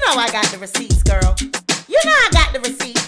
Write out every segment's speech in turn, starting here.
know I got the receipts, girl. You know I got the receipts.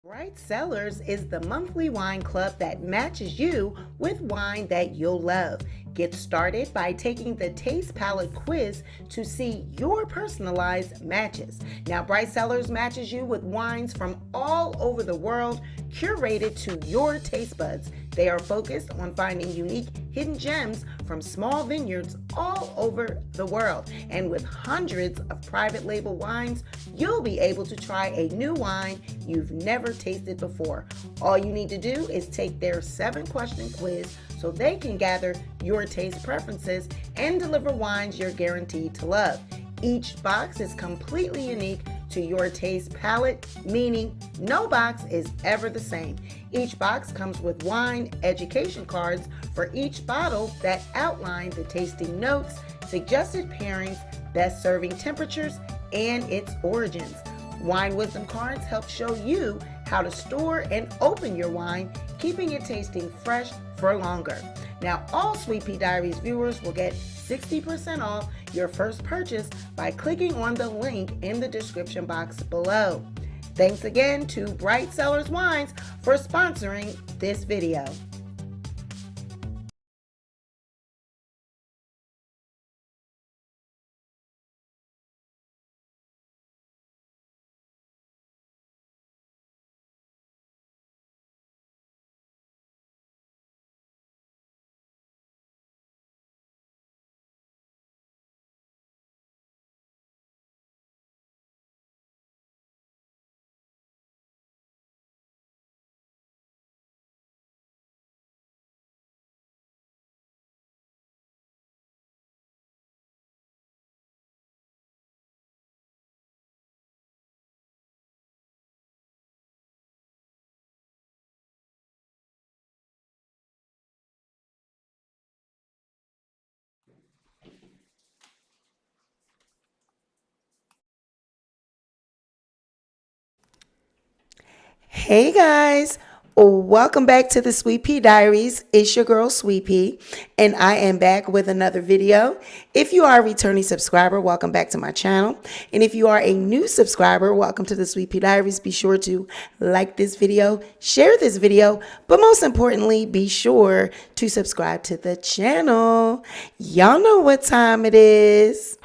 Bright Cellars is the monthly wine club that matches you with wine that you'll love. Get started by taking the Taste Palette quiz to see your personalized matches. Now, Bright Cellars matches you with wines from all over the world, curated to your taste buds. They are focused on finding unique hidden gems from small vineyards all over the world. And with hundreds of private label wines, you'll be able to try a new wine you've never tasted before. All you need to do is take their 7-question quiz so they can gather your taste preferences and deliver wines you're guaranteed to love. Each box is completely unique to your taste palette, meaning no box is ever the same. Each box comes with wine education cards for each bottle that outline the tasting notes, suggested pairings, best serving temperatures, and its origins. Wine wisdom cards help show you how to store and open your wine, keeping it tasting fresh for longer. Now, all Sweet Pea Diaries viewers will get 60% off your first purchase by clicking on the link in the description box below. Thanks again to Bright Cellars Wines for sponsoring this video. Hey guys, welcome back to the Sweet Pea Diaries. It's your girl Sweet Pea, and I am back with another video. If you are a returning subscriber, welcome back to my channel. And if you are a new subscriber, welcome to the Sweet Pea Diaries. Be sure to like this video, share this video, but most importantly, be sure to subscribe to the channel. Y'all know what time it is.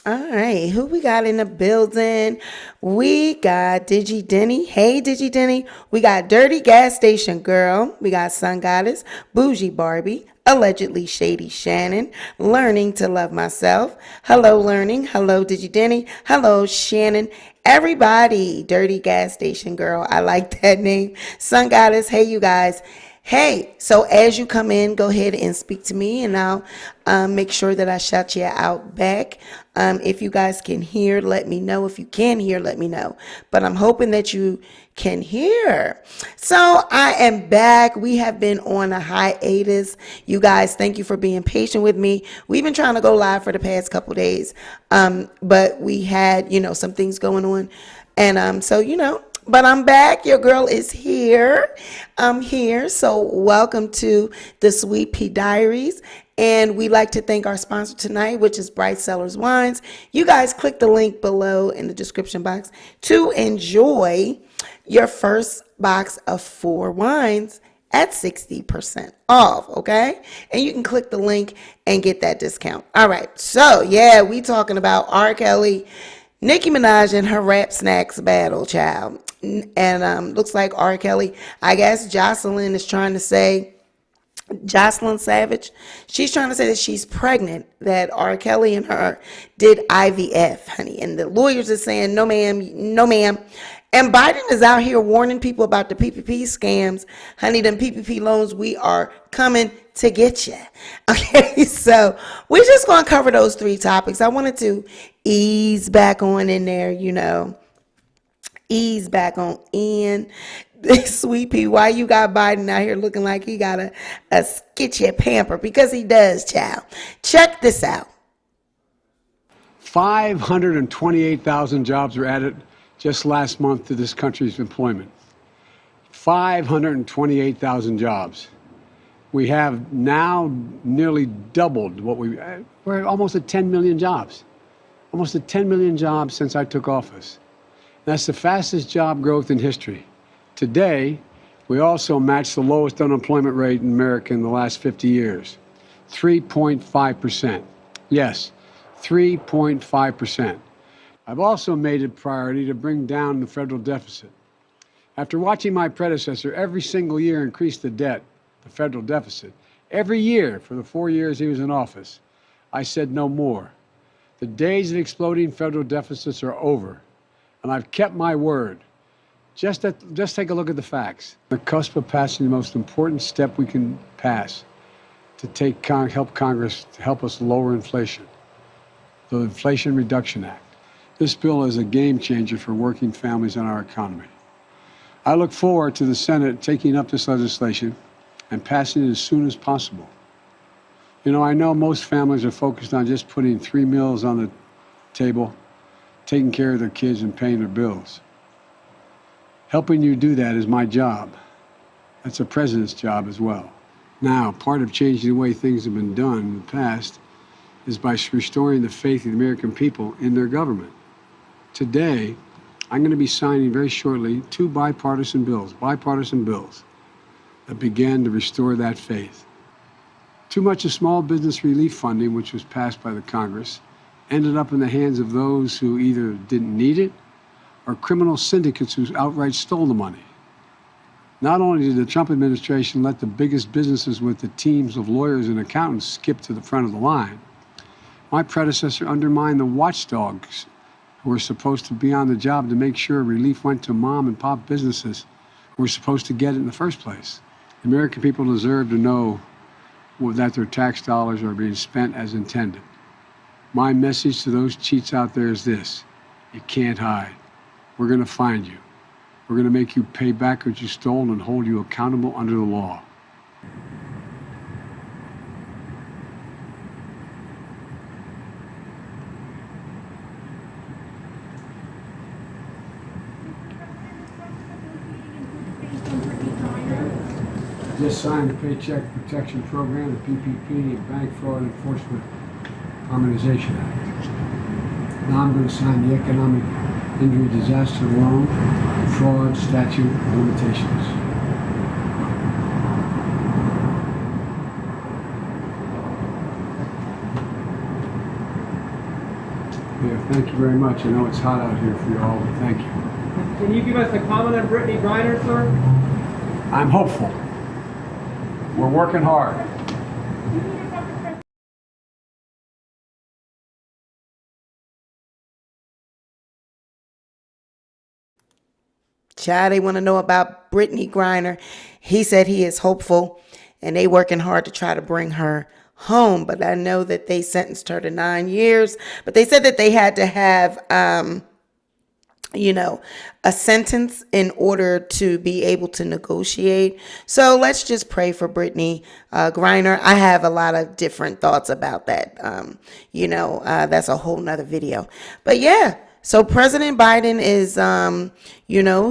All right, who we got in the building? We got Digi Denny. Hey, Digi Denny. We got Dirty Gas Station Girl. We got Sun Goddess, Bougie Barbie, Allegedly Shady Shannon, Learning to Love Myself. Hello, Learning. Hello, Digi Denny. Hello, Shannon. Everybody, Dirty Gas Station Girl. I like that name. Sun Goddess. Hey, you guys. Hey, so as you come in, go ahead and speak to me, and I'll make sure that I shout you out back. If you guys can hear, let me know. If you can hear, let me know. But I'm hoping that you can hear. So I am back. We have been on a hiatus. You guys, thank you for being patient with me. We've been trying to go live for the past couple days, but we had, some things going on. And but I'm back. Your girl is here. I'm here. So welcome to the Sweet Pea Diaries. And we'd like to thank our sponsor tonight, which is Bright Cellars Wines. You guys click the link below in the description box to enjoy your first box of 4 wines at 60% off, okay? And you can click the link and get that discount. All right, so yeah, we talking about R. Kelly, Nicki Minaj, and her rap snacks battle, child. And looks like R. Kelly, I guess Joycelyn is trying to say, Joycelyn Savage, she's trying to say that she's pregnant, that R. Kelly and her did IVF, honey. And the lawyers are saying, no, ma'am, no, ma'am. And Biden is out here warning people about the PPP scams. Honey, them PPP loans, we are coming to get you. Okay, so we're just going to cover those three topics. I wanted to ease back on in there, ease back on in. Sweet pea, why you got Biden out here looking like he got a sketchy pamper? Because he does, child. Check this out. 528,000 jobs were added just last month to this country's employment. 528,000 jobs. We have now nearly doubled what we're almost at 10 million jobs. Almost at 10 million jobs since I took office. That's the fastest job growth in history. Today, we also matched the lowest unemployment rate in America in the last 50 years, 3.5%. Yes, 3.5%. I've also made it a priority to bring down the federal deficit. After watching my predecessor every single year increase the debt, the federal deficit, every year for the 4 years he was in office, I said no more. The days of exploding federal deficits are over, and I've kept my word. Just take a look at the facts. The cusp of passing the most important step we can pass to help Congress to help us lower inflation, the Inflation Reduction Act. This bill is a game changer for working families and our economy. I look forward to the Senate taking up this legislation and passing it as soon as possible. I know most families are focused on just putting 3 meals on the table, taking care of their kids and paying their bills. Helping you do that is my job. That's a president's job as well. Now, part of changing the way things have been done in the past is by restoring the faith of the American people in their government. Today, I'm going to be signing very shortly 2 bipartisan bills that began to restore that faith. Too much of small business relief funding, which was passed by the Congress, ended up in the hands of those who either didn't need it or criminal syndicates who outright stole the money. Not only did the Trump administration let the biggest businesses with the teams of lawyers and accountants skip to the front of the line, my predecessor undermined the watchdogs who were supposed to be on the job to make sure relief went to mom and pop businesses who were supposed to get it in the first place. The American people deserve to know that their tax dollars are being spent as intended. My message to those cheats out there is this: you can't hide. We're going to find you. We're going to make you pay back what you stole and hold you accountable under the law. Just signed the Paycheck Protection Program, the PPP, and Bank Fraud Enforcement Harmonization Act. Now I'm going to sign the Economic Injury Disaster Loan Fraud Statute of Limitations. Yeah, thank you very much. I know it's hot out here for you all, but thank you. Can you give us a comment on Brittany Griner, sir? I'm hopeful. We're working hard. Child, they want to know about Brittany Griner. He said he is hopeful, and they working hard to try to bring her home. But I know that they sentenced her to 9 years. But they said that they had to have, a sentence in order to be able to negotiate. So let's just pray for Brittany Griner. I have a lot of different thoughts about that. That's a whole nother video. But yeah. So President Biden is,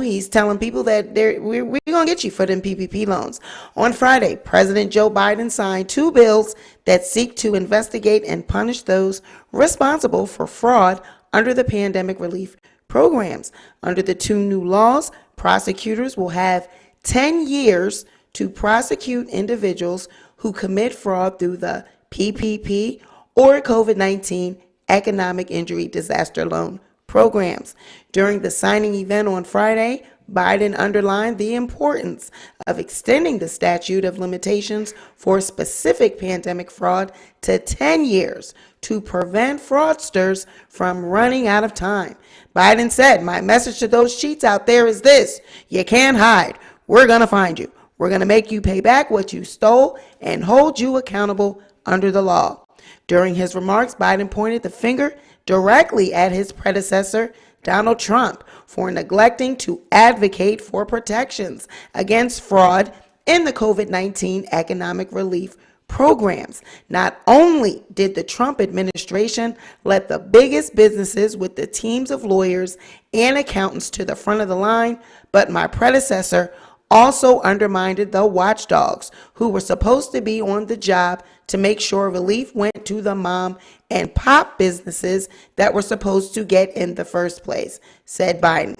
he's telling people that we're going to get you for them PPP loans. On Friday, President Joe Biden signed 2 bills that seek to investigate and punish those responsible for fraud under the pandemic relief programs. Under the 2 new laws, prosecutors will have 10 years to prosecute individuals who commit fraud through the PPP or COVID-19 Economic Injury Disaster Loan programs. During the signing event on Friday, Biden underlined the importance of extending the statute of limitations for specific pandemic fraud to 10 years to prevent fraudsters from running out of time. Biden said, "My message to those cheats out there is this: you can't hide. We're going to find you. We're going to make you pay back what you stole and hold you accountable under the law." During his remarks, Biden pointed the finger directly at his predecessor, Donald Trump, for neglecting to advocate for protections against fraud in the COVID-19 economic relief programs. Not only did the Trump administration let the biggest businesses with the teams of lawyers and accountants to the front of the line, but my predecessor also undermined the watchdogs who were supposed to be on the job to make sure relief went to the mom and pop businesses that were supposed to get in the first place, said Biden.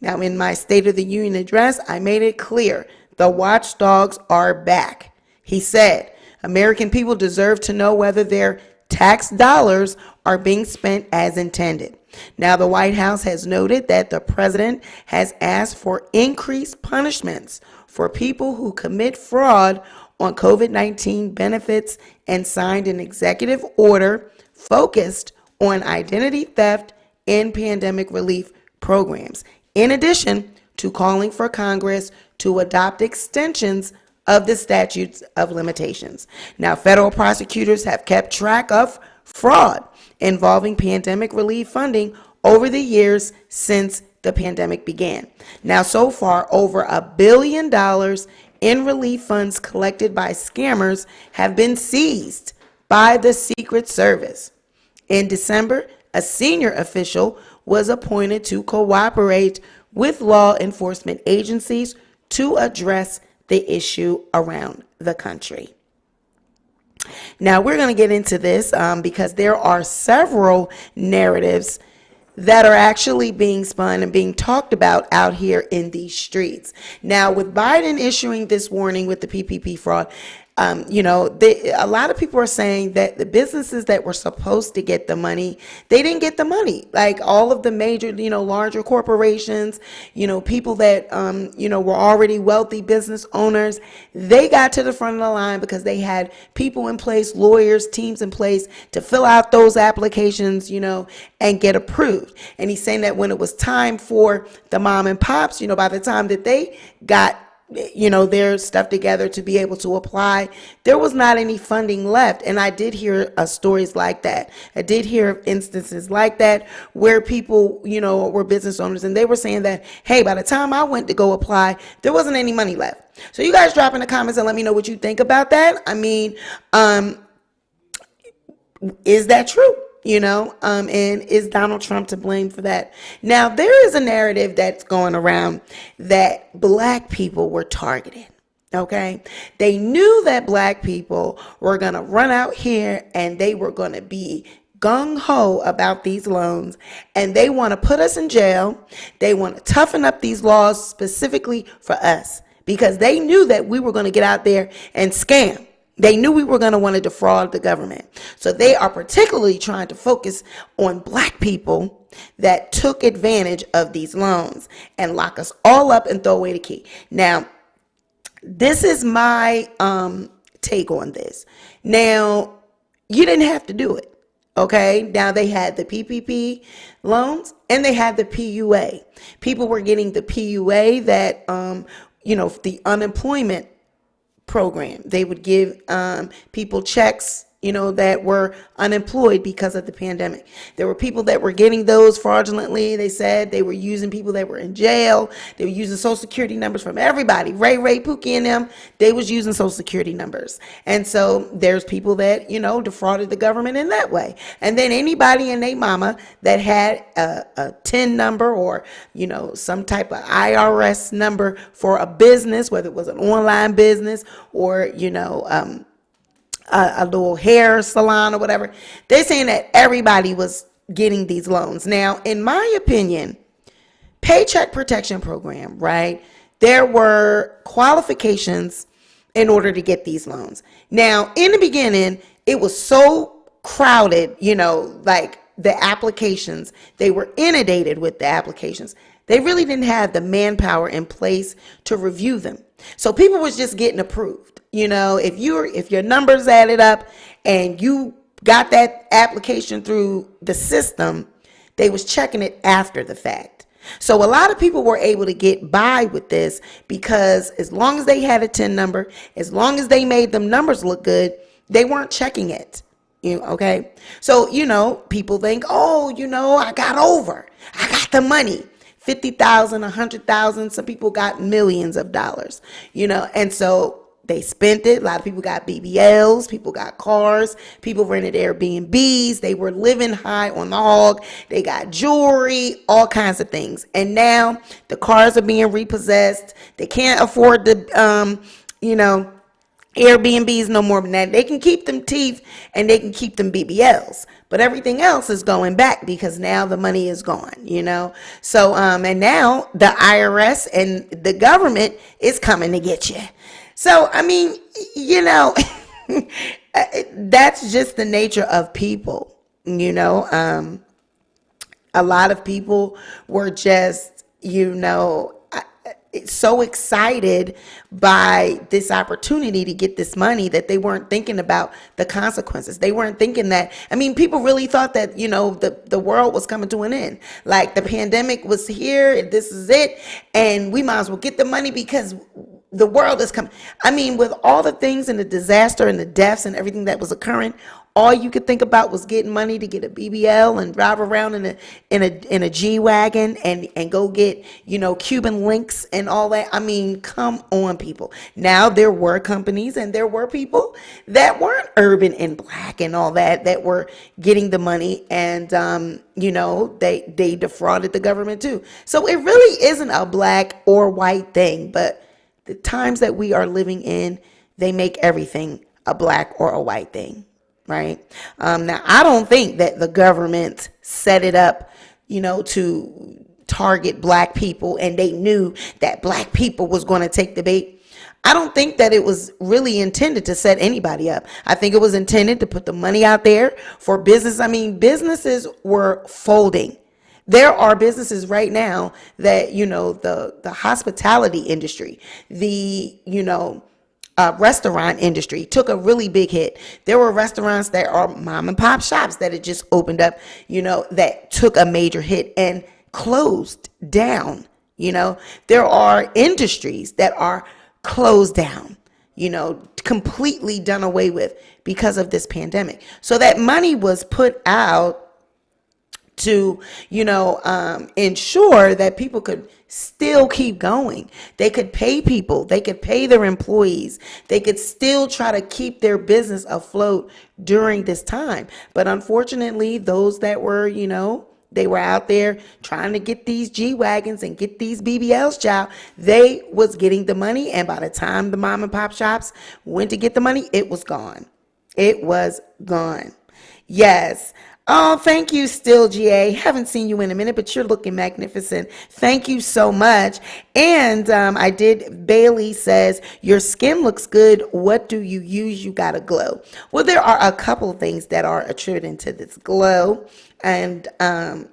Now, in my State of the Union address, I made it clear the watchdogs are back. He said, "American people deserve to know whether their tax dollars are being spent as intended." Now, the White House has noted that the president has asked for increased punishments for people who commit fraud on COVID-19 benefits and signed an executive order focused on identity theft and pandemic relief programs, in addition to calling for Congress to adopt extensions of the statutes of limitations. Now, federal prosecutors have kept track of fraud involving pandemic relief funding over the years since the pandemic began. Now, so far, over $1 billion in relief funds collected by scammers have been seized by the Secret Service. In December, a senior official was appointed to cooperate with law enforcement agencies to address the issue around the country. Now, we're going to get into this because there are several narratives that are actually being spun and being talked about out here in these streets. Now, with Biden issuing this warning with the PPP fraud, a lot of people are saying that the businesses that were supposed to get the money, they didn't get the money. Like all of the major, larger corporations, people that, were already wealthy business owners, they got to the front of the line because they had people in place, lawyers, teams in place to fill out those applications, and get approved. And he's saying that when it was time for the mom and pops, by the time that they got their stuff together to be able to apply, there was not any funding left. And I did hear stories like that. I did hear instances like that where people, were business owners and they were saying that, hey, by the time I went to go apply, there wasn't any money left. So you guys drop in the comments and let me know what you think about that. I mean, is that true? And is Donald Trump to blame for that? Now, there is a narrative that's going around that black people were targeted. Okay. They knew that black people were going to run out here and they were going to be gung-ho about these loans, and they want to put us in jail. They want to toughen up these laws specifically for us because they knew that we were going to get out there and scam. They knew we were going to want to defraud the government. So they are particularly trying to focus on black people that took advantage of these loans and lock us all up and throw away the key. Now, this is my take on this. Now, you didn't have to do it. Okay. Now they had the PPP loans and they had the PUA. People were getting the PUA that, the unemployment program. They would give people checks, that were unemployed because of the pandemic. There were people that were getting those fraudulently. They said they were using people that were in jail. They were using social security numbers from everybody. Ray, Pookie and them, they was using social security numbers. And so there's people that, defrauded the government in that way. And then anybody and their mama that had a TIN number or, some type of IRS number for a business, whether it was an online business or, a little hair salon or whatever. They're saying that everybody was getting these loans. Now, in my opinion, Paycheck Protection Program, right? There were qualifications in order to get these loans. Now, in the beginning, it was so crowded, like the applications, they were inundated with the applications. They really didn't have the manpower in place to review them. So people was just getting approved. If your numbers added up and you got that application through the system, they was checking it after the fact. So a lot of people were able to get by with this because as long as they had a TIN number, as long as they made them numbers look good, they weren't checking it. Okay. So, people think, I got the money, 50,000, 100,000. Some people got millions of dollars, and so they spent it. A lot of people got BBLs, people got cars, people rented Airbnbs. They were living high on the hog. They got jewelry, all kinds of things. And now the cars are being repossessed. They can't afford the, Airbnbs no more than that. They can keep them teeth and they can keep them BBLs, but everything else is going back because now the money is gone, So, and now the IRS and the government is coming to get you. So, that's just the nature of people, a lot of people were just, so excited by this opportunity to get this money that they weren't thinking about the consequences. They weren't thinking that, people really thought that, the world was coming to an end. Like the pandemic was here, this is it, and we might as well get the money because the world is coming. With all the things and the disaster and the deaths and everything that was occurring, all you could think about was getting money to get a BBL and drive around in a G-Wagon and go get, Cuban links and all that. Come on, people. Now there were companies and there were people that weren't urban and black and all that were getting the money and, they defrauded the government too. So it really isn't a black or white thing, but the times that we are living in, they make everything a black or a white thing. Right. Now, I don't think that the government set it up, to target black people and they knew that black people was going to take the bait. I don't think that it was really intended to set anybody up. I think it was intended to put the money out there for business. Businesses were folding. There are businesses right now that, the hospitality industry, the, restaurant industry took a really big hit. There were restaurants that are mom and pop shops that had just opened up, that took a major hit and closed down. There are industries that are closed down, completely done away with because of this pandemic. So that money was put out to, ensure that people could still keep going. They could pay people. They could pay their employees. They could still try to keep their business afloat during this time. But unfortunately, those that were, they were out there trying to get these G-Wagons and get these BBLs, child. They was getting the money. And by the time the mom and pop shops went to get the money, it was gone. It was gone. Yes. Oh, thank you, Still GA. Haven't seen you in a minute, but you're looking magnificent. Thank you so much. And Bailey says, your skin looks good. What do you use? You got a glow. Well, there are a couple of things that are attributed to this glow. And, I've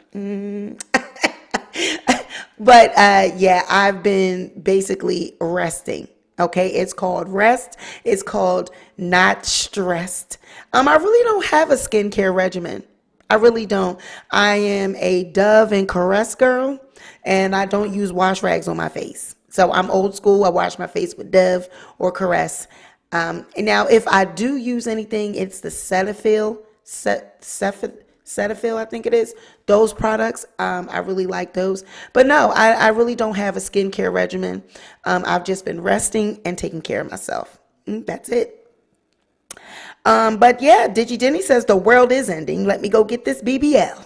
been basically resting. Okay, it's called rest. It's called not stressed. I really don't have a skincare regimen. I really don't. I am a Dove and Caress girl, and I don't use wash rags on my face. So I'm old school. I wash my face with Dove or Caress. And now, if I do use anything, it's the Cetaphil, I think it is. Those products, I really like those. But no, I really don't have a skincare regimen. I've just been resting and taking care of myself. That's it. But yeah, Digi Denny says the world is ending. Let me go get this BBL.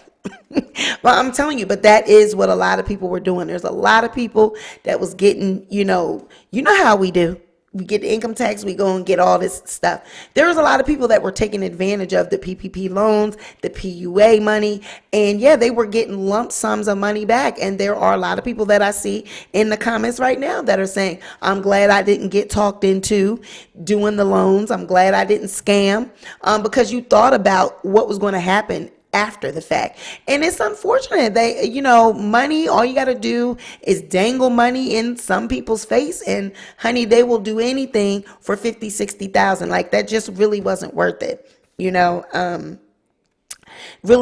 Well, I'm telling you, but that is what a lot of people were doing. There's a lot of people that was getting, you know how we do. we get the income tax, we go and get all this stuff. There was a lot of people that were taking advantage of the PPP loans, the PUA money, and yeah, they were getting lump sums of money back. And there are a lot of people that I see in the comments right now that are saying, I'm glad I didn't get talked into doing the loans. I'm glad I didn't scam, because you thought about what was going to happen after the fact. And it's unfortunate. Money, all you got to do is dangle money in some people's face, and honey, they will do anything for 50, 60,000. Like, that just really wasn't worth it. Really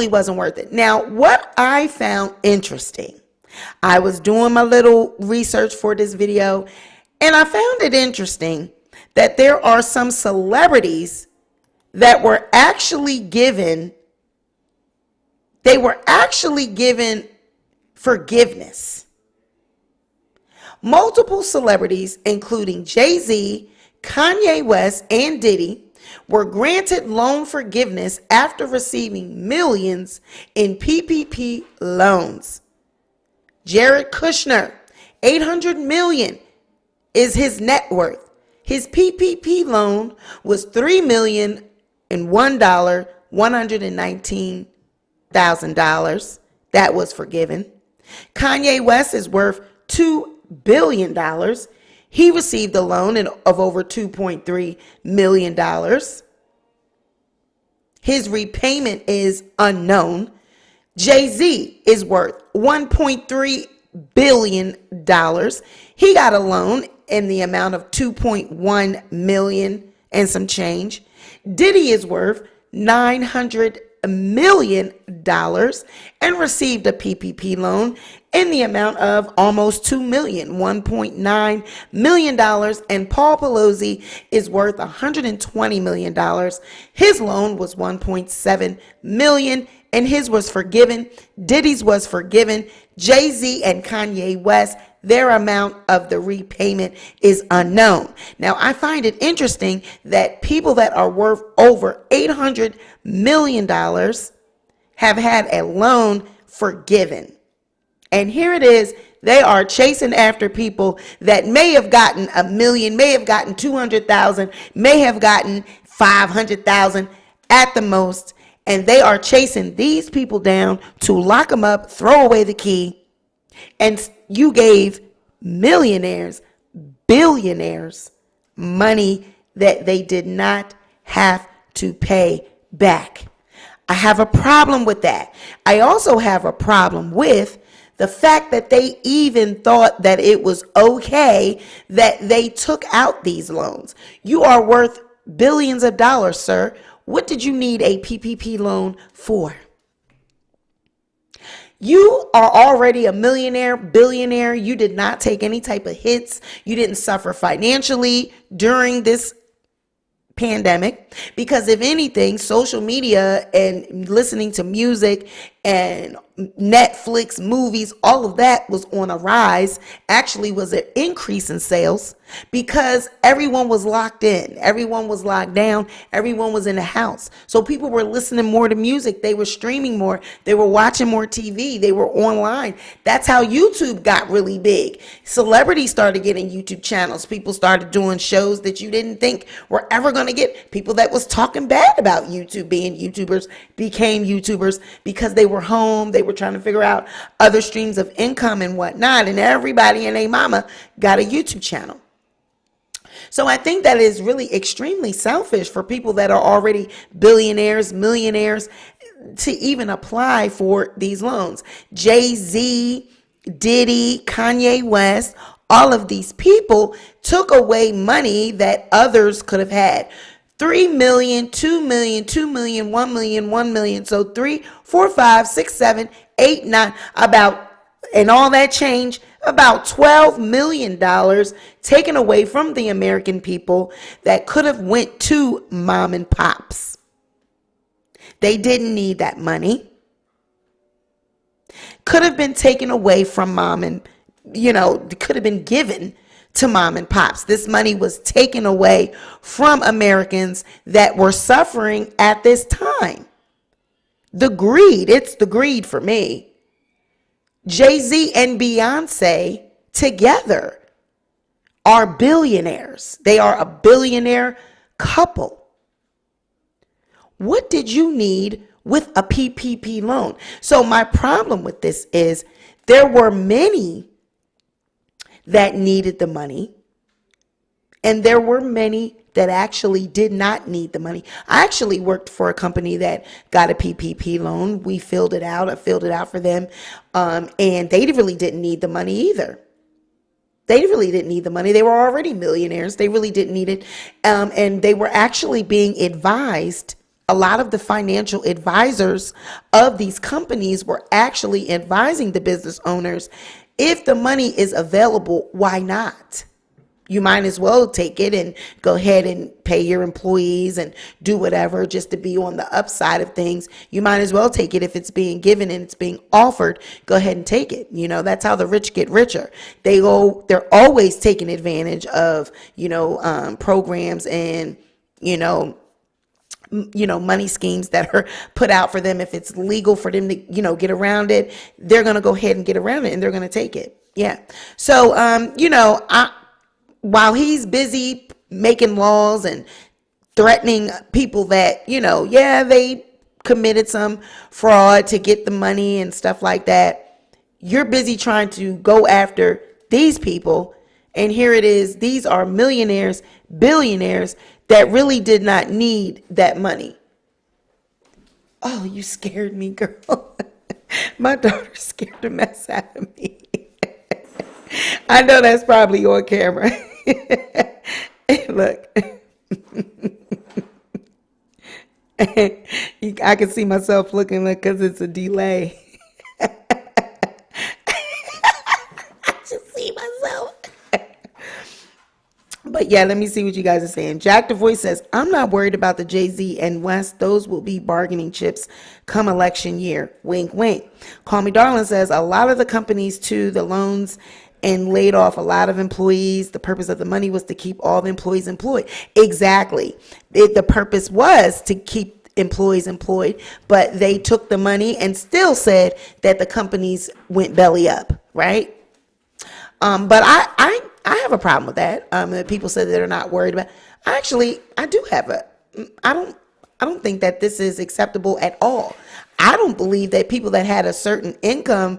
wasn't worth it. Now, what I found interesting, I was doing my little research for this video, and I found it interesting that there are some celebrities that were actually given forgiveness. Multiple celebrities, including Jay-Z, Kanye West, and Diddy, were granted loan forgiveness after receiving millions in PPP loans. Jared Kushner, $800 million is his net worth. His PPP loan was $3,001, $119,000 that was forgiven. Kanye West is worth $2 billion. He received a loan of over $2.3 million. His repayment is unknown. Jay-Z is worth $1.3 billion. He got a loan in the amount of $2.1 million and some change. Diddy is worth $900 million and received a PPP loan in the amount of almost $2 million, $1.9 million. And Paul Pelosi is worth $120 million. His loan was $1.7 million and his was forgiven. Diddy's was forgiven. Jay-Z and Kanye West, their amount of the repayment is unknown. Now, I find it interesting that people that are worth over $800 million have had a loan forgiven. And here it is. They are chasing after people that may have gotten $1 million, may have gotten 200,000, may have gotten 500,000 at the most. And they are chasing these people down to lock them up, throw away the key. And you gave millionaires, billionaires money that they did not have to pay back. I have a problem with that. I also have a problem with the fact that they even thought that it was okay that they took out these loans. You are worth billions of dollars, sir. What did you need a PPP loan for? You are already a millionaire, billionaire. You did not take any type of hits. You didn't suffer financially during this pandemic, because if anything, social media and listening to music and Netflix, movies, all of that was on a rise. Actually was an increase in sales because everyone was locked in, everyone was locked down, everyone was in the house. So people were listening more to music, they were streaming more, they were watching more TV, they were online. That's how YouTube got really big. Celebrities started getting YouTube channels. People started doing shows that you didn't think were ever going to get. People that was talking bad about YouTube being YouTubers became YouTubers because they were home, they were trying to figure out other streams of income and whatnot, and everybody and their mama got a YouTube channel. So I think that is really extremely selfish for people that are already billionaires, millionaires, to even apply for these loans. Jay-Z, Diddy, Kanye West, all of these people took away money that others could have had. 3 million, 2 million, 2 million, 1 million, 1 million. So 3, 4, 5, 6, 7, 8, 9, about, and all that change, about $12 million taken away from the American people that could have went to mom and pops. They didn't need that money. Could have been taken away from mom and, could have been given to mom and pops. This money was taken away from Americans that were suffering at this time. The greed, it's the greed for me. Jay-Z and Beyonce together are billionaires. They are a billionaire couple. What did you need with a PPP loan? So my problem with this is there were many that needed the money, and there were many that actually did not need the money. I actually worked for a company that got a PPP loan. We filled it out. I filled it out for them. And they really didn't need the money either. They really didn't need the money. They were already millionaires. They really didn't need it. And they were actually being advised. A lot of the financial advisors of these companies were actually advising the business owners, if the money is available, why not? You might as well take it and go ahead and pay your employees and do whatever just to be on the upside of things. You might as well take it if it's being given and it's being offered. Go ahead and take it. You know, that's how the rich get richer. They're always taking advantage of, programs and, money schemes that are put out for them. If it's legal for them to, get around it, they're going to go ahead and get around it and they're going to take it. Yeah. So, while he's busy making laws and threatening people that, they committed some fraud to get the money and stuff like that, you're busy trying to go after these people. And here it is. These are millionaires, billionaires that really did not need that money. Oh, you scared me, girl. My daughter scared the mess out of me. I know that's probably on camera. Look. I can see myself looking because it's a delay. I just see myself. But yeah, let me see what you guys are saying. Jack the Voice says, I'm not worried about the Jay-Z and West. Those will be bargaining chips come election year. Wink, wink. Call Me Darling says, a lot of the companies to the loans and laid off a lot of employees. The purpose of the money was to keep all the employees employed. Exactly. The purpose was to keep employees employed, but they took the money and still said that the companies went belly up, right? But I have a problem with that. People said that they're not worried about. I do have I don't think that this is acceptable at all. I don't believe that people that had a certain income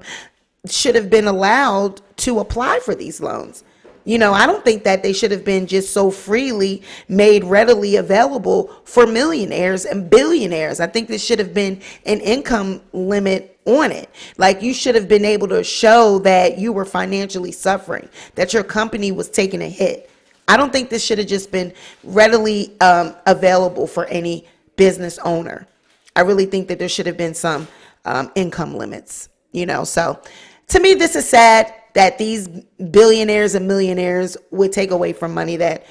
should have been allowed to apply for these loans. I don't think that they should have been just so freely made readily available for millionaires and billionaires. I think there should have been an income limit on it. Like, you should have been able to show that you were financially suffering, that your company was taking a hit. I don't think this should have just been readily available for any business owner. I really think that there should have been some income limits, so to me, this is sad that these billionaires and millionaires would take away from money that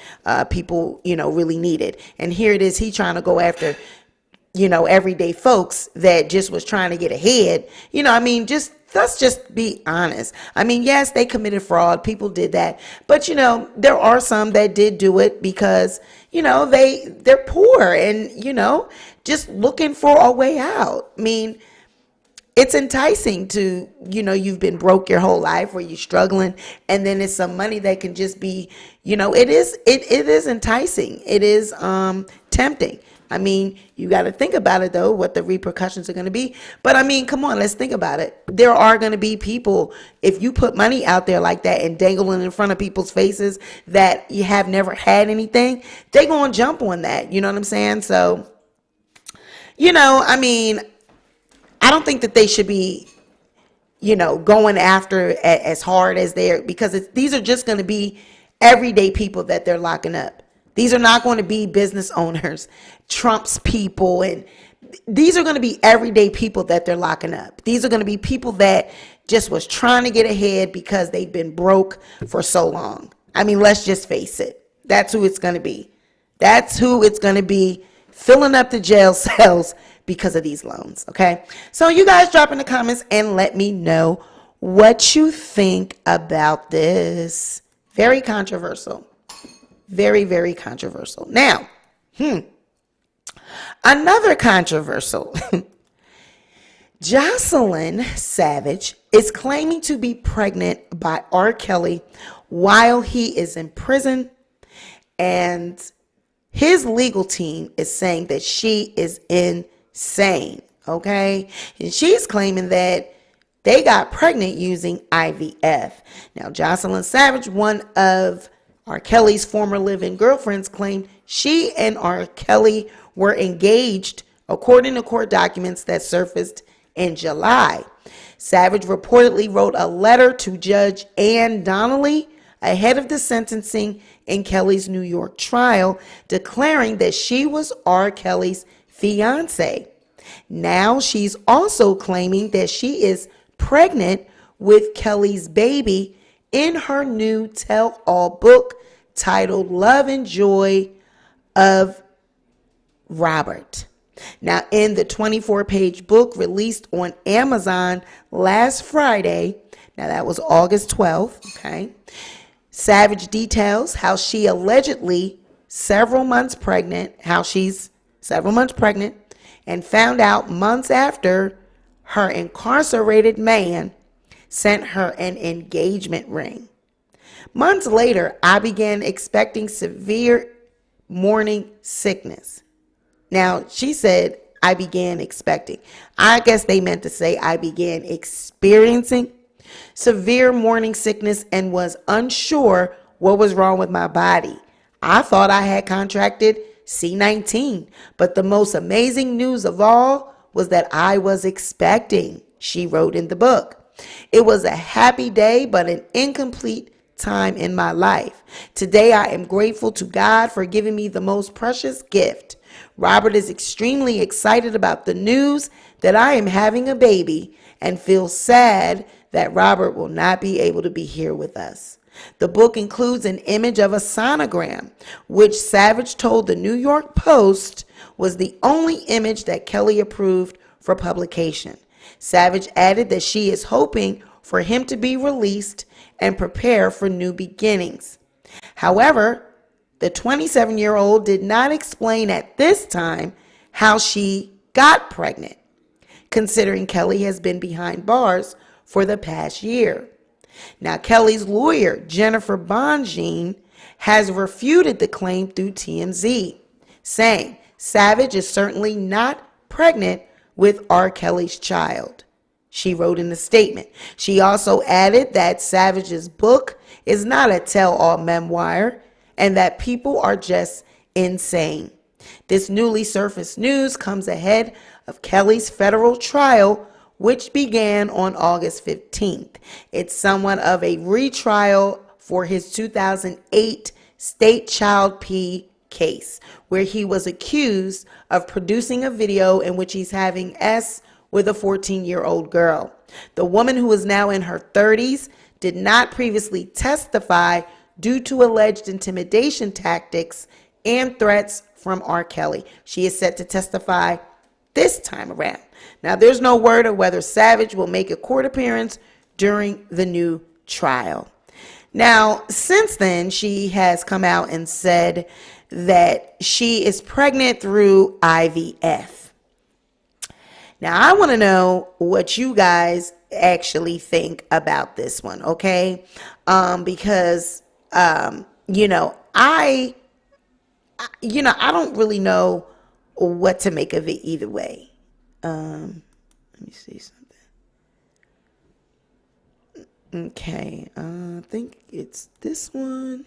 people, really needed. And here it is, he trying to go after, everyday folks that just was trying to get ahead. Let's just be honest. Yes, they committed fraud. People did that. But, there are some that did do it because, they're poor and, just looking for a way out. It's enticing to, you've been broke your whole life where you're struggling, and then it's some money that can just be, it is enticing. It is tempting. You got to think about it, though, what the repercussions are going to be. But come on, let's think about it. There are going to be people, if you put money out there like that and dangling in front of people's faces that you have never had anything, they're going to jump on that. You know what I'm saying? So, I don't think that they should be, going after as hard as because these are just going to be everyday people that they're locking up. These are not going to be business owners, Trump's people, and these are going to be everyday people that they're locking up. These are going to be people that just was trying to get ahead because they've been broke for so long. Let's just face it. That's who it's going to be. That's who it's going to be, filling up the jail cells because of these loans. Okay. So you guys drop in the comments and let me know what you think about this. Very controversial. Very, very controversial. Now, another controversial. Joycelyn Savage is claiming to be pregnant by R. Kelly while he is in prison, and his legal team is saying that she is insane, okay? And she's claiming that they got pregnant using IVF. Now, Joycelyn Savage, one of R. Kelly's former live-in girlfriends, claimed she and R. Kelly were engaged, according to court documents that surfaced in July. Savage reportedly wrote a letter to Judge Ann Donnelly ahead of the sentencing in Kelly's New York trial, declaring that she was R. Kelly's fiance. Now she's also claiming that she is pregnant with Kelly's baby in her new tell-all book titled Love and Joy of Robert. Now, in the 24-page book released on Amazon last Friday, now that was August 12th, okay, Savage details how she allegedly several months pregnant, and found out months after her incarcerated man sent her an engagement ring. Months later, I began expecting severe morning sickness. Now, she said, I began expecting. I guess they meant to say I began experiencing severe morning sickness and was unsure what was wrong with my body. I thought I had contracted C-19, but the most amazing news of all was that I was expecting, she wrote in the book. It was a happy day, but an incomplete time in my life. Today, I am grateful to God for giving me the most precious gift. Robert is extremely excited about the news that I am having a baby and feels sad that Robert will not be able to be here with us. The book includes an image of a sonogram, which Savage told the New York Post was the only image that Kelly approved for publication. Savage added that she is hoping for him to be released and prepare for new beginnings. However, the 27-year-old did not explain at this time how she got pregnant, considering Kelly has been behind bars for the past year. Now, Kelly's lawyer, Jennifer Bonjean, has refuted the claim through TMZ, saying Savage is certainly not pregnant with R. Kelly's child, she wrote in a statement. She also added that Savage's book is not a tell-all memoir and that people are just insane. This newly surfaced news comes ahead of Kelly's federal trial, which began on August 15th. It's somewhat of a retrial for his 2008 state child P case, where he was accused of producing a video in which he's having S with a 14-year-old girl. The woman, who is now in her 30s, did not previously testify due to alleged intimidation tactics and threats from R. Kelly. She is set to testify this time around. Now, there's no word of whether Savage will make a court appearance during the new trial. Now, since then, she has come out and said that she is pregnant through IVF. Now, I want to know what you guys actually think about this one, okay? Because, I don't really know what to make of it either way. Let me see something. Okay, I think it's this one.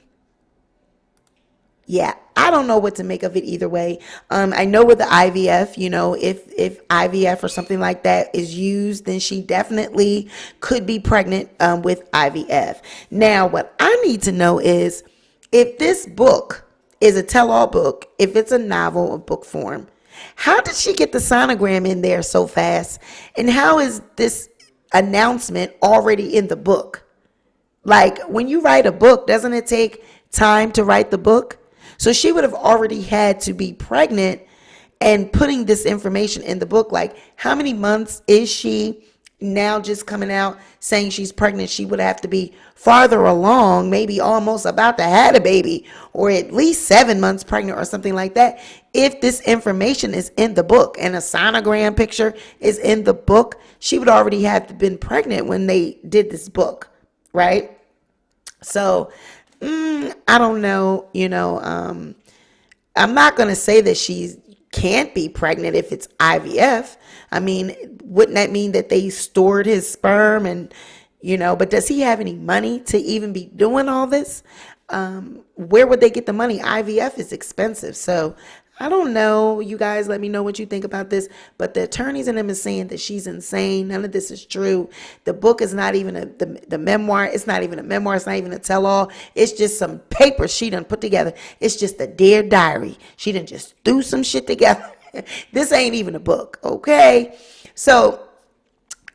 Yeah, I don't know what to make of it either way. I know with the IVF, if IVF or something like that is used, then she definitely could be pregnant with IVF. Now, what I need to know is if this book is a tell-all book, if it's a novel of book form, how did she get the sonogram in there so fast? And how is this announcement already in the book? Like, when you write a book, doesn't it take time to write the book? So she would have already had to be pregnant and putting this information in the book. Like, how many months is she? now just coming out saying she's pregnant, she would have to be farther along, maybe almost about to have a baby, or at least 7 months pregnant or something like that. If this information is in the book and a sonogram picture is in the book, she would already have been pregnant when they did this book, right? So I don't know, I'm not going to say that she can't be pregnant if it's IVF. I mean, wouldn't that mean that they stored his sperm and, but does he have any money to even be doing all this? Where would they get the money? IVF is expensive. So I don't know. You guys let me know what you think about this. But the attorneys and them is saying that she's insane. None of this is true. The book is not even the memoir. It's not even a memoir. It's not even a tell-all. It's just some paper she done put together. It's just a Dear Diary. She done just threw some shit together. This ain't even a book, okay? So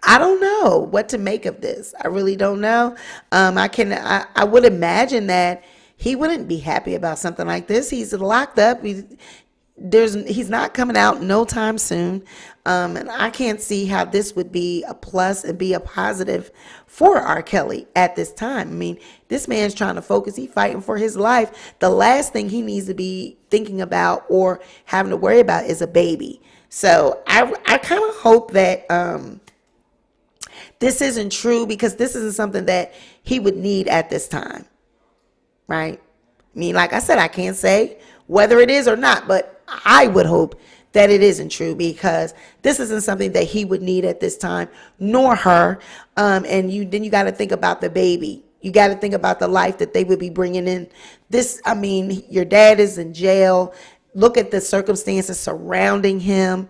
I don't know what to make of this. I really don't know. I would imagine that he wouldn't be happy about something like this. He's locked up. He's not coming out no time soon. And I can't see how this would be a plus and be a positive for R. Kelly at this time. I mean, this man's trying to focus. He's fighting for his life. The last thing he needs to be thinking about or having to worry about is a baby. So I kind of hope that this isn't true, because this isn't something that he would need at this time, right? I mean, like I said, I can't say whether it is or not, but I would hope that it isn't true, because this isn't something that he would need at this time, nor her. And you got to think about the baby. You got to think about the life that they would be bringing in. Your dad is in jail. Look at the circumstances surrounding him.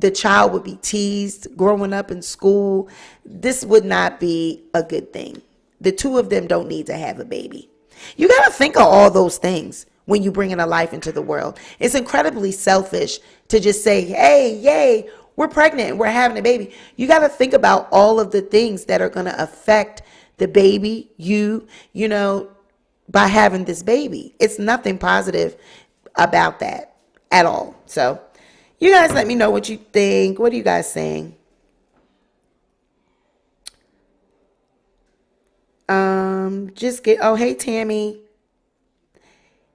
The child would be teased growing up in school. This would not be a good thing. The two of them don't need to have a baby. You got to think of all those things when you bring in a life into the world. It's incredibly selfish to just say, hey, yay, we're pregnant and we're having a baby. You got to think about all of the things that are going to affect the baby, by having this baby. It's nothing positive about that at all. So you guys let me know what you think. What are you guys saying? Hey, Tammy.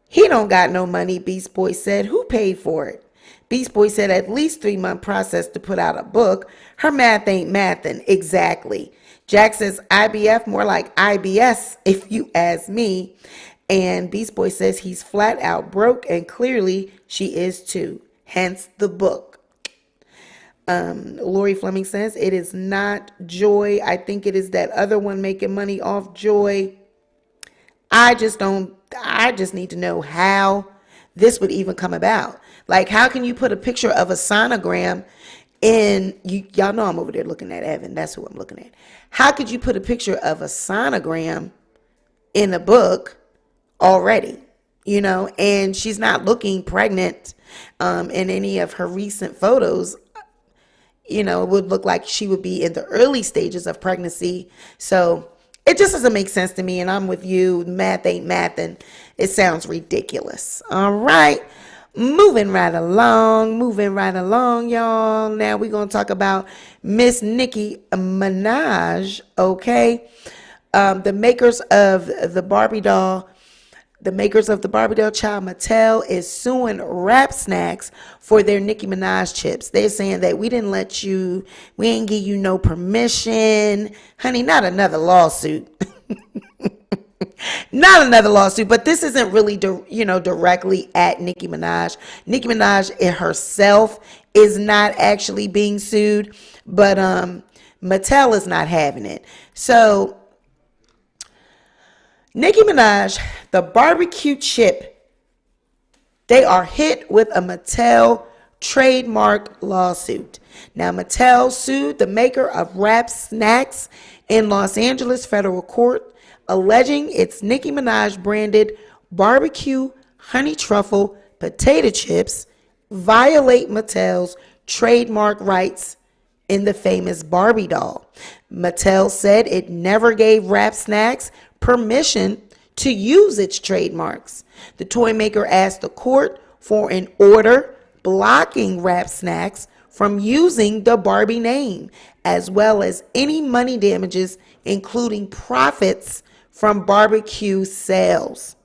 He don't got no money, Beast Boy said. Who paid for it? Beast Boy said at least 3-month process to put out a book. Her math ain't mathin'. Exactly. Jack says IBF, more like IBS, if you ask me. And Beast Boy says he's flat out broke, and clearly she is too. Hence the book. Lori Fleming says it is not Joy. I think it is that other one making money off Joy. I just need to know how this would even come about. Like, how can you put a picture of a sonogram in, y'all know I'm over there looking at Evan. That's who I'm looking at. How could you put a picture of a sonogram in a book already? And she's not looking pregnant in any of her recent photos. It would look like she would be in the early stages of pregnancy. So it just doesn't make sense to me. And I'm with you. Math ain't math. And it sounds ridiculous. All right. Moving right along, y'all. Now we're going to talk about Miss Nicki Minaj. Okay. The makers of the Barbie doll. The makers of the Barbie doll child, Mattel, is suing Rap Snacks for their Nicki Minaj chips. They're saying that we ain't give you no permission. Honey, not another lawsuit. Not another lawsuit, but this isn't really, directly at Nicki Minaj. Nicki Minaj herself is not actually being sued, but Mattel is not having it. So Nicki Minaj, the barbecue chip, they are hit with a Mattel trademark lawsuit. Now, Mattel sued the maker of Rap Snacks in Los Angeles federal court, alleging its Nicki Minaj branded Barbie-Que Honey Truffle potato chips violate Mattel's trademark rights in the famous Barbie doll. Mattel said it never gave Rap Snacks permission to use its trademarks. The toy maker asked the court for an order blocking Rap Snacks from using the Barbie name, as well as any money damages, including profits from barbecue sales.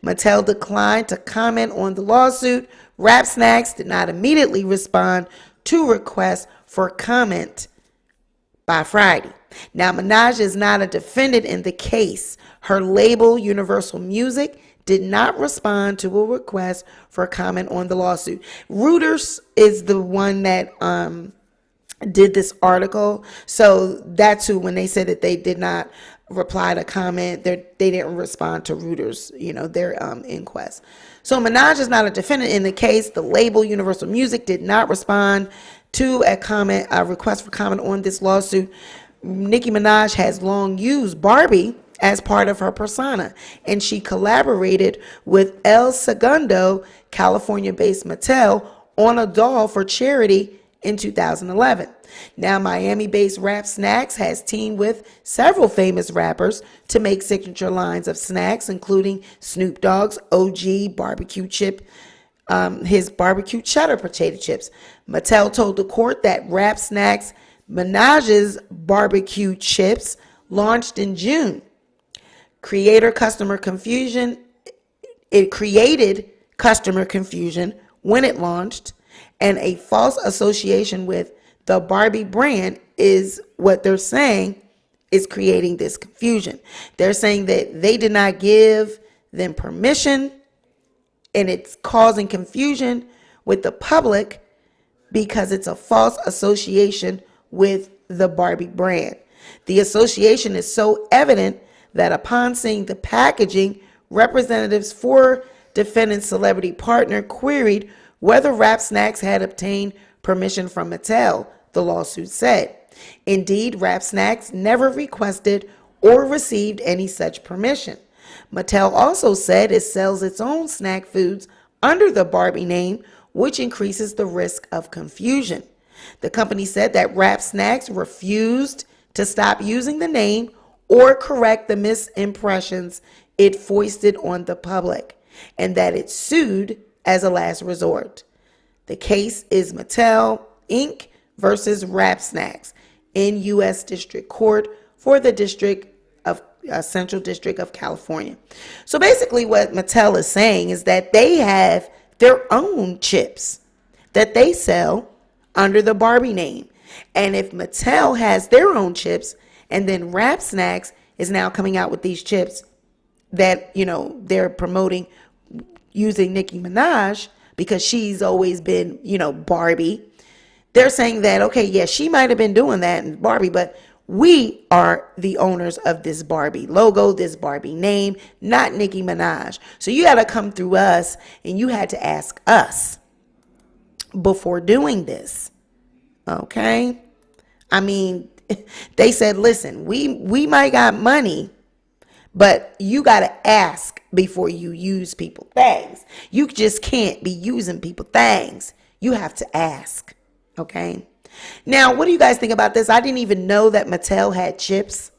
Mattel declined to comment on the lawsuit. Rap Snacks did not immediately respond to requests for comment by Friday. Now, Minaj is not a defendant in the case. Her label, Universal Music, did not respond to a request for comment on the lawsuit. Reuters is the one that did this article. So that's who, when they said that they did not reply to comment, they didn't respond to Reuters, their inquest. So Minaj is not a defendant in the case. The label Universal Music did not respond to a request for comment on this lawsuit. Nicki Minaj has long used Barbie as part of her persona, and she collaborated with El Segundo, California-based Mattel, on a doll for charity in 2011. Now, Miami-based Rap Snacks has teamed with several famous rappers to make signature lines of snacks, including Snoop Dogg's OG barbecue chip, his barbecue cheddar potato chips. Mattel told the court that Rap Snacks Minaj's barbecue chips launched in June. It created customer confusion when it launched, and a false association with the Barbie brand is what they're saying is creating this confusion. They're saying that they did not give them permission, and it's causing confusion with the public because it's a false association with the Barbie brand. The association is so evident that upon seeing the packaging, representatives for defendant's celebrity partner queried whether Rap Snacks had obtained permission from Mattel, the lawsuit said. Indeed, Rap Snacks never requested or received any such permission. Mattel also said it sells its own snack foods under the Barbie name, which increases the risk of confusion. The company said that Rap Snacks refused to stop using the name or correct the misimpressions it foisted on the public, and that it sued as a last resort. The case is Mattel, Inc. versus Rap Snacks in U.S. District Court for the Central District of California. So basically what Mattel is saying is that they have their own chips that they sell under the Barbie name. And if Mattel has their own chips, and then Rap Snacks is now coming out with these chips that, they're promoting using Nicki Minaj because she's always been, Barbie. They're saying that, okay, yeah, she might have been doing that in Barbie, but we are the owners of this Barbie logo, this Barbie name, not Nicki Minaj. So you got to come through us, and you had to ask us before doing this. Okay? I mean, they said, listen, we might got money, but you got to ask before you use people things. You just can't be using people things. You have to ask. Okay? Now, what do you guys think about this? I didn't even know that Mattel had chips.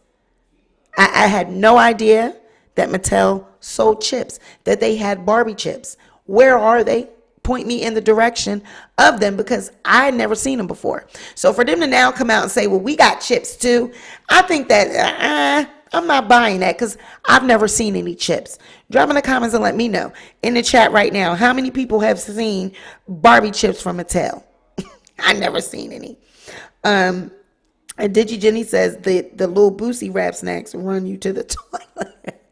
I had no idea that Mattel sold chips, that they had Barbie chips. Where are they? Point me in the direction of them, because I had never seen them before. So for them to now come out and say, well, we got chips too, I think that I'm not buying that, because I've never seen any chips. Drop in the comments and let me know in the chat right now, how many people have seen Barbie chips from Mattel? I never seen any. And Digi Jenny says the little Boosie Rap Snacks run you to the toilet.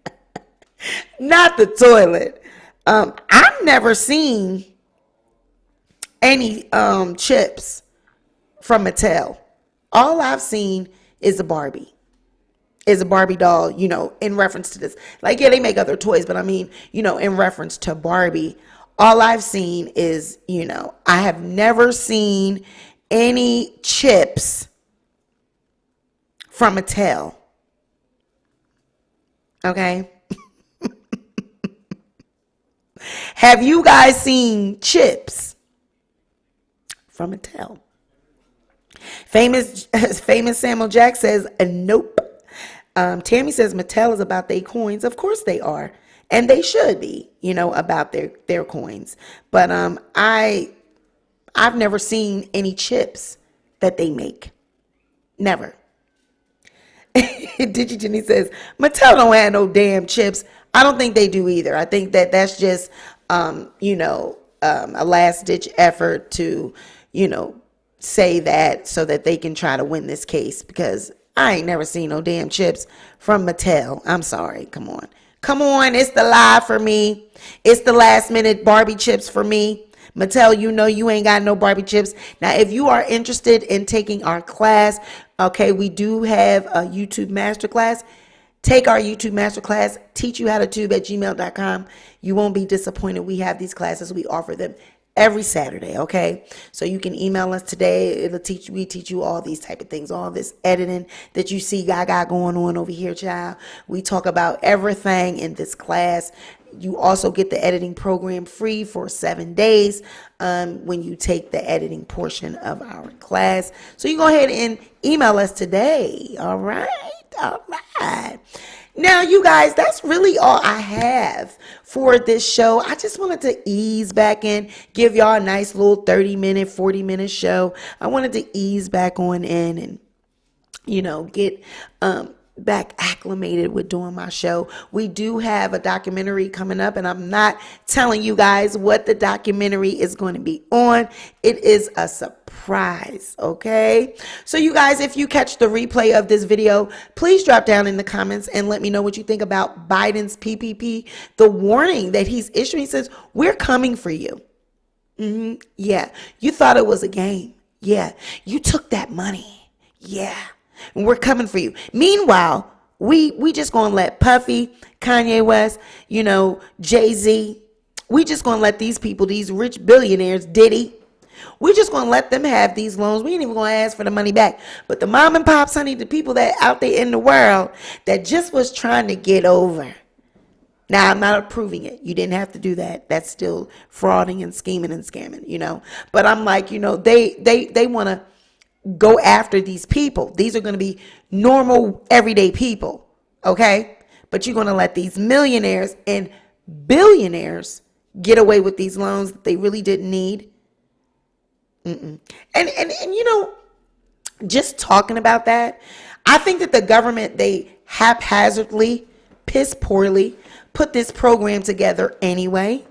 Not the toilet. I've never seen any chips from Mattel. All I've seen is a Barbie. Is a Barbie doll, in reference to this. Like, yeah, they make other toys, but I mean, in reference to Barbie, all I've seen is, I have never seen any chips from Mattel. Okay? Have you guys seen chips from Mattel? Famous Samuel Jack says, nope. Tammy says Mattel is about their coins. Of course they are. And they should be, about their coins. But I I've never seen any chips that they make. Never. Digi Jenny says, Mattel don't have no damn chips. I don't think they do either. I think that that's just, a last ditch effort to, say that so that they can try to win this case, because I ain't never seen no damn chips from Mattel. I'm sorry. Come on. It's the lie for me. It's the last minute Barbie chips for me. Mattel, you ain't got no Barbie chips. Now, if you are interested in taking our class, okay, we do have a YouTube masterclass. Take our YouTube masterclass, teachyouhowtotube@gmail.com. You won't be disappointed. We have these classes. We offer them every Saturday, okay? So you can email us today. We teach you all these type of things, all this editing that you see Gaga going on over here, child. We talk about everything in this class. You also get the editing program free for 7 days when you take the editing portion of our class. So you go ahead and email us today. All right. Now, you guys, that's really all I have for this show. I just wanted to ease back in, give y'all a nice little 30-minute, 40-minute show. I wanted to ease back on in and, get back acclimated with doing my show. We do have a documentary coming up, and I'm not telling you guys what the documentary is going to be on. It is a surprise, okay? So you guys, if you catch the replay of this video, please drop down in the comments and let me know what you think about Biden's PPP, the warning that he's issuing. He says, we're coming for you. Yeah, you thought it was a game. Yeah, you took that money. Yeah. And we're coming for you. Meanwhile, we just gonna let Puffy, Kanye West, Jay-Z, we just gonna let these people, these rich billionaires, Diddy, we just gonna let them have these loans. We ain't even gonna ask for the money back. But the mom and pops, honey, the people that out there in the world that just was trying to get over. Now, I'm not approving it. You didn't have to do that. That's still frauding and scheming and scamming, But I'm like, they want to go after these people. These are going to be normal, everyday people, okay? But you're going to let these millionaires and billionaires get away with these loans that they really didn't need. And just talking about that, I think that the government, they haphazardly, piss poorly, put this program together anyway.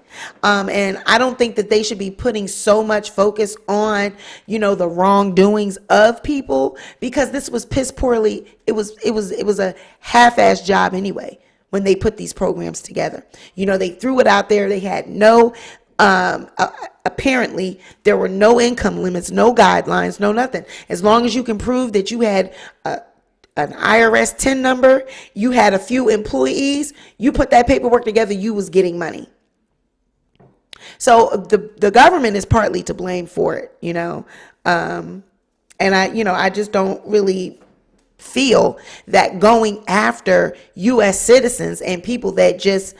And I don't think that they should be putting so much focus on, the wrongdoings of people, because this was piss poorly. It was a half-ass job anyway when they put these programs together. They threw it out there. They had no, apparently there were no income limits, no guidelines, no nothing. As long as you can prove that you had an IRS TIN number, you had a few employees, you put that paperwork together, you was getting money. So the government is partly to blame for it, and I just don't really feel that going after U.S. citizens and people that just,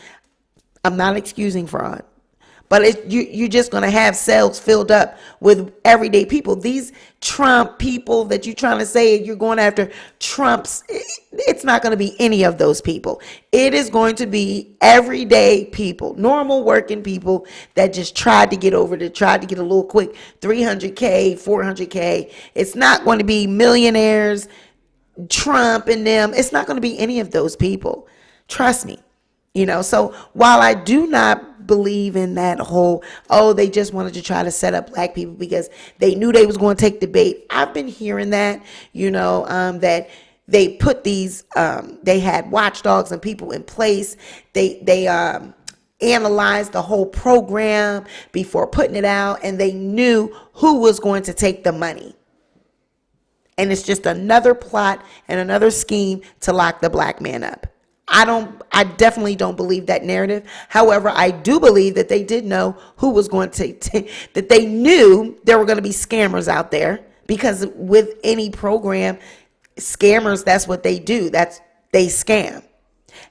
I'm not excusing fraud, but you're just going to have cells filled up with everyday people. These Trump people that you're trying to say you're going after, Trump's, it's not going to be any of those people. It is going to be everyday people, normal working people that just tried to get a little quick 300K, 400K. It's not going to be millionaires, Trump and them. It's not going to be any of those people. Trust me. So while I do not believe in that whole, they just wanted to try to set up black people because they knew they was going to take the bait. I've been hearing that, that they put these, they had watchdogs and people in place. They analyzed the whole program before putting it out, and they knew who was going to take the money. And it's just another plot and another scheme to lock the black man up. I definitely don't believe that narrative. However, I do believe that they did know who was going to that they knew there were going to be scammers out there, because with any program, scammers, that's what they do. They scam.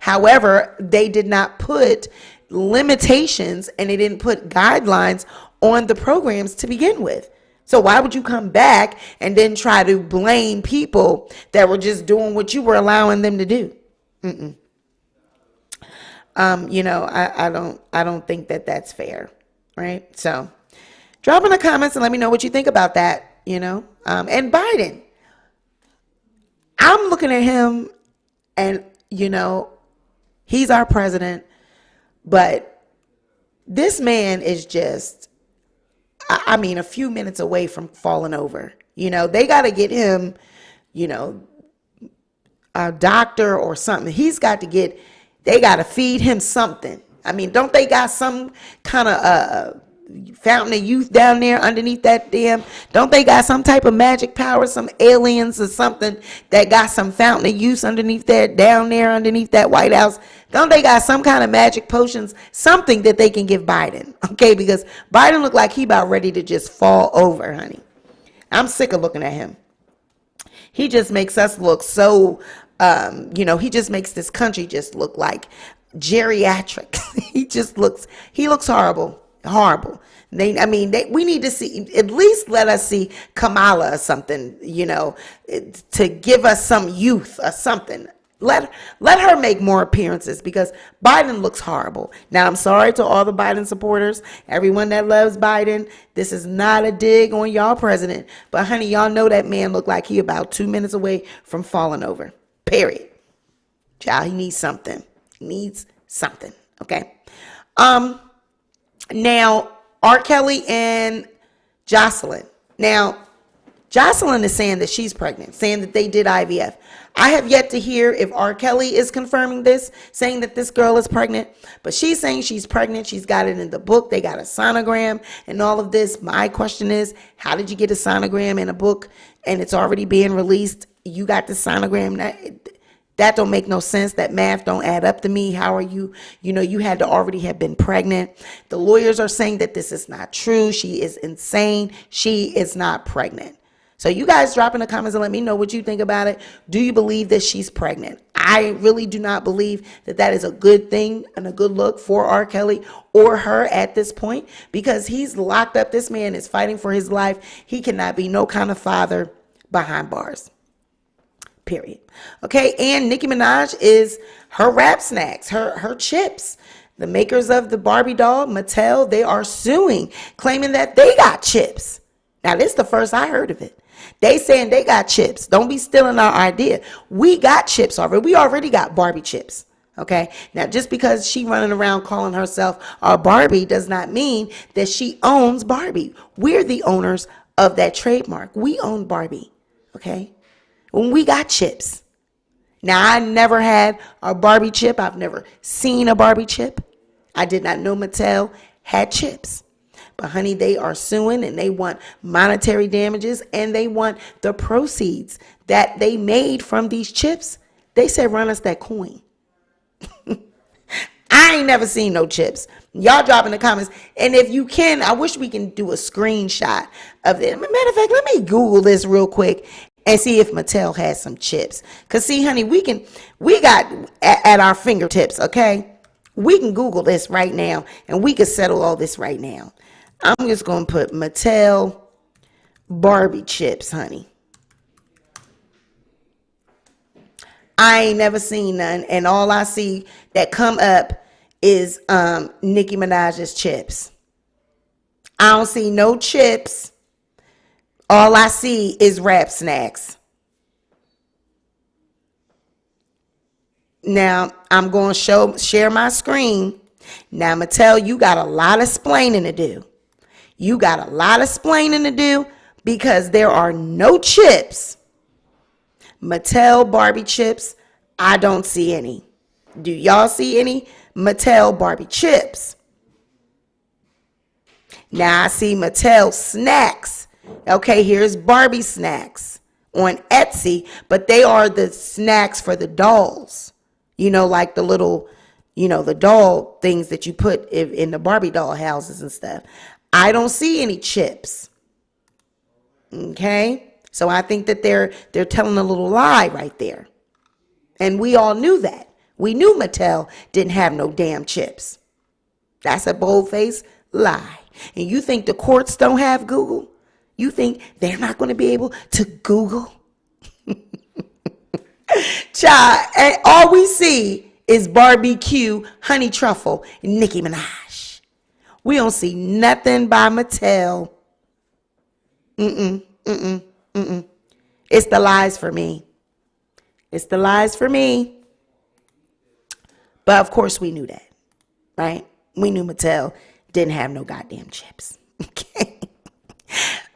However, they did not put limitations and they didn't put guidelines on the programs to begin with. So why would you come back and then try to blame people that were just doing what you were allowing them to do? I don't think that that's fair, right? So Drop in the comments and let me know what you think about that, you know. And Biden, I'm looking at him and, you know, he's our president, but this man is just, I mean, a few minutes away from falling over. You know, they got to get him, you know, a doctor or something. They got to feed him something. I mean, don't they got some kind of fountain of youth down there underneath that damn? Don't they got some type of magic power, some aliens or something that got some fountain of youth underneath that, down there underneath that White House? Don't they got some kind of magic potions, something that they can give Biden? Okay, because Biden looked like he about ready to just fall over, honey. I'm sick of looking at him. He just makes us look so, you know, he just makes this country just look like geriatric. He looks horrible. We need to see, at least let us see Kamala or something, you know, to give us some youth or something. Let her make more appearances because Biden looks horrible. Now, I'm sorry to all the Biden supporters, everyone that loves Biden. This is not a dig on y'all president. But, honey, y'all know that man looked like he about 2 minutes away from falling over. Period. Child, he needs something. Okay. Now, R. Kelly and Joycelyn. Now, Joycelyn is saying that she's pregnant, saying that they did IVF. I have yet to hear if R. Kelly is confirming this, saying that this girl is pregnant. But she's saying she's pregnant. She's got it in the book. They got a sonogram and all of this. My question is, how did you get a sonogram in a book and it's already being released? You got the sonogram. That don't make no sense. That math don't add up to me. How are you? You know, you had to already have been pregnant. The lawyers are saying that this is not true. She is insane. She is not pregnant. So you guys drop in the comments and let me know what you think about it. Do you believe that she's pregnant? I really do not believe that that is a good thing and a good look for R. Kelly or her at this point because he's locked up. This man is fighting for his life. He cannot be no kind of father behind bars. Period. Okay, and Nicki Minaj is her rap snacks, her chips. The makers of the Barbie doll, Mattel, they are suing, claiming that they got chips. Now, this is the first I heard of it. They saying they got chips. Don't be stealing our idea. We got chips already. We already got Barbie chips. Okay. Now, just because she running around calling herself a Barbie does not mean that she owns Barbie. We're the owners of that trademark. We own Barbie. Okay. When we got chips. Now, I never had a Barbie chip. I've never seen a Barbie chip. I did not know Mattel had chips. But, honey, they are suing and they want monetary damages and they want the proceeds that they made from these chips. They said, run us that coin. I ain't never seen no chips. Y'all drop in the comments. And if you can, I wish we can do a screenshot of it. Matter of fact, let me Google this real quick and see if Mattel has some chips. Because, see, honey, we got at our fingertips, okay? We can Google this right now and we can settle all this right now. I'm just going to put Mattel Barbie chips, honey. I ain't never seen none. And all I see that come up is Nicki Minaj's chips. I don't see no chips. All I see is rap snacks. Now, I'm going to share my screen. Now, Mattel, you got a lot of explaining to do. You got a lot of explaining to do because there are no chips. Mattel Barbie chips, I don't see any. Do y'all see any Mattel Barbie chips? Now I see Mattel snacks. Okay, here's Barbie snacks on Etsy, but they are the snacks for the dolls. You know, like the little, you know, the doll things that you put in the Barbie doll houses and stuff. I don't see any chips. Okay? So I think that they're telling a little lie right there. And we all knew that. We knew Mattel didn't have no damn chips. That's a bold-faced lie. And you think the courts don't have Google? You think they're not going to be able to Google? Child, and all we see is Barbie-Que Honey Truffle and Nicki Minaj. We don't see nothing by Mattel It's the lies for me. It's the lies for me. But of course we knew that, right? We knew Mattel didn't have no goddamn chips. Okay.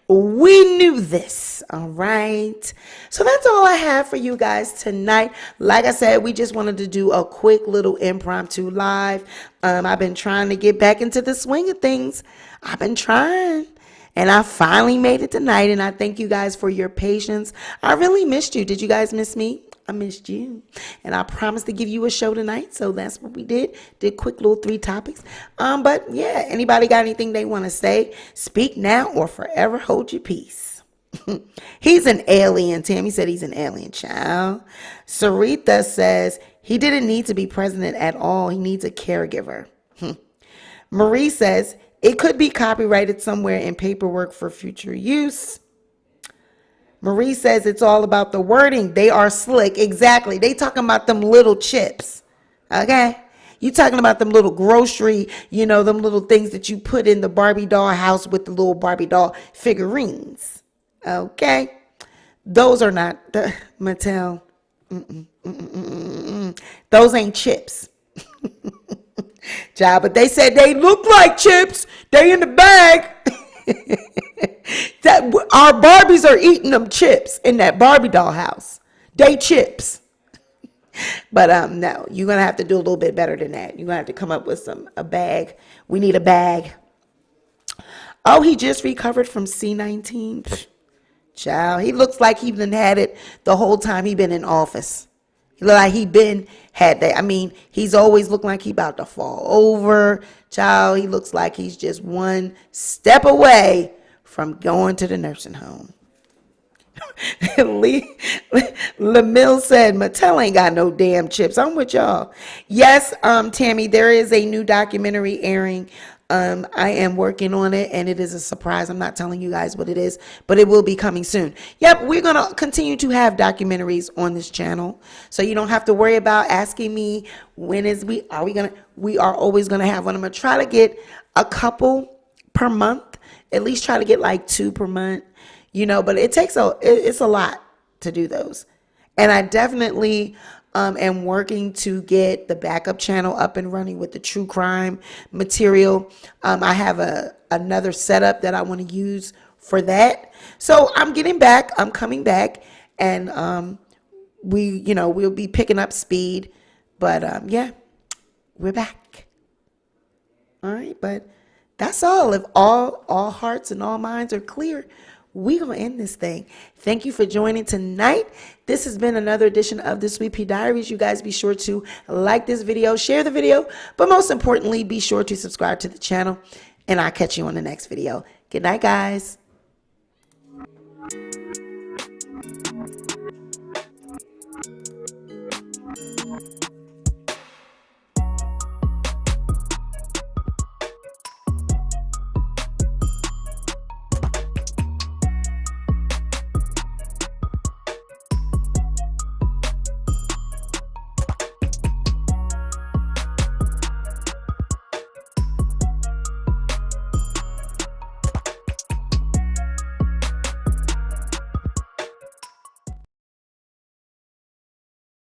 We knew this, all right? So that's all I have for you guys tonight. Like I said, we just wanted to do a quick little impromptu live. I've been trying to get back into the swing of things. I've been trying. And I finally made it tonight, and I thank you guys for your patience. I really missed you. Did you guys miss me? I missed you. And I promised to give you a show tonight, so that's what we did. Did quick little 3 topics. But yeah, anybody got anything they want to say? Speak now or forever hold your peace. He's an alien. Tammy said he's an alien, child. Sarita says he didn't need to be president at all. He needs a caregiver. Marie says it could be copyrighted somewhere in paperwork for future use. Marie says it's all about the wording. They are slick. Exactly. They talking about them little chips. Okay? You talking about them little grocery, them little things that you put in the Barbie doll house with the little Barbie doll figurines. Okay? Those are not the Mattel. Those ain't chips. Child, but they said they look like chips. They in the bag. That our Barbies are eating them chips in that Barbie doll house. They chips. But no, you're gonna have to do a little bit better than that. You're gonna have to come up with a bag. We need a bag. Oh, he just recovered from C-19. Child, he looks like he been had it the whole time he been in office. He look like he been had that. I mean, he's always looked like he about to fall over. Child, he looks like he's just one step away from going to the nursing home. Lamille said, Mattel ain't got no damn chips. I'm with y'all. Yes, Tammy, there is a new documentary airing. I am working on it, and it is a surprise. I'm not telling you guys what it is, but it will be coming soon. Yep, we're going to continue to have documentaries on this channel, so you don't have to worry about asking me we are always going to have one. I'm going to try to get a couple per month, at least try to get like 2 per month, but it's a lot to do those. And I definitely am working to get the backup channel up and running with the true crime material. I have another setup that I want to use for that. So I'm getting back. I'm coming back, and we'll be picking up speed. But yeah, we're back. All right, but that's all. If all hearts and all minds are clear, we're going to end this thing. Thank you for joining tonight. This has been another edition of the Sweet Pea Diaries. You guys be sure to like this video, share the video, but most importantly, be sure to subscribe to the channel, and I'll catch you on the next video. Good night, guys.